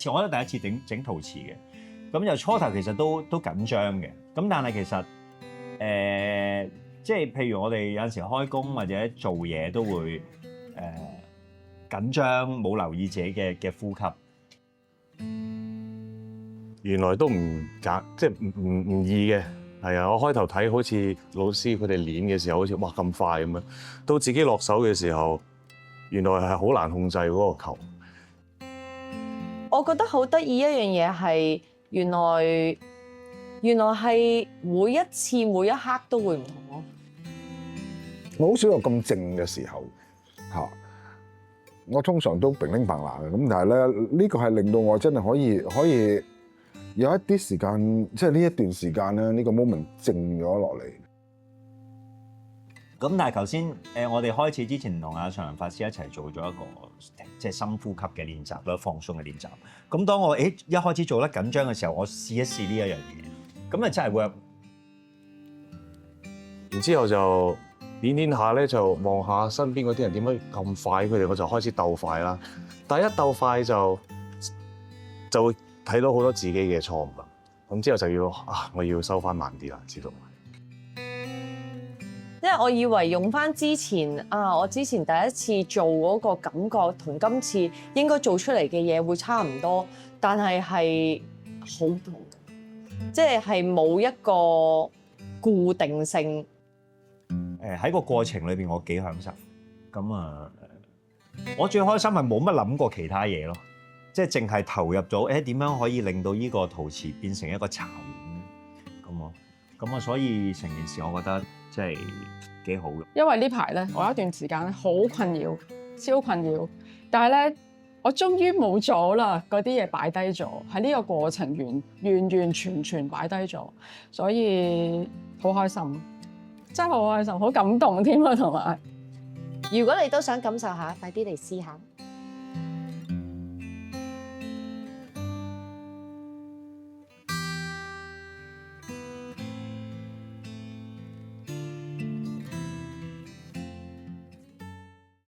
我覺得第一次整陶瓷嘅，咁由初頭其實都緊張嘅，咁但係其實即係譬如我哋有陣時開工或者做嘢都會緊張，冇留意自己嘅呼吸。原來都唔簡，即係唔易嘅。係啊，我開頭睇好似老師佢哋練嘅時候，好似哇咁快咁樣，到自己落手嘅時候，原來係好難控制嗰個球。我覺得好得意一樣嘢係原來係每一次每一刻都會唔同咯。我好少有咁靜嘅時候嚇，我通常都乒鈴乓啷嘅，咁但係咧呢個係令到我真係可以有一啲時間，即係呢一段時間咧，呢個 moment 靜咗落嚟。咁但係頭先我哋開始之前同阿常法師一齊做咗一個即係深呼吸嘅練習啦，放鬆嘅練習。咁當我一開始做得緊張嘅時候，我試一試呢一樣嘢，咁啊真係 work。然之後就練下咧，就望下身邊嗰啲人點解咁快，佢哋我就開始鬥快啦。但係一鬥快就會睇到好多自己嘅錯誤啦。咁之後就要我要收翻慢啲啦，知道。因為我以為用翻之前我之前第一次做嗰個感覺同今次應該做出嚟嘅嘢會差唔多，但係好唔同，即係冇一個固定性。喺個過程裏邊，我幾享受。咁我最開心係冇乜諗過其他嘢咯，即係淨係投入咗點樣可以令到呢個陶瓷變成一個茶碗咁啊，所以成件事我覺得即係幾好嘅。因為呢排咧，我有一段時間咧好困擾，超困擾，但係咧我終於冇咗啦，嗰啲嘢擺低咗，喺呢個過程完全擺低咗，所以好開心，真係好開心，好感動添啊，同埋。如果你都想感受下，快啲嚟試下。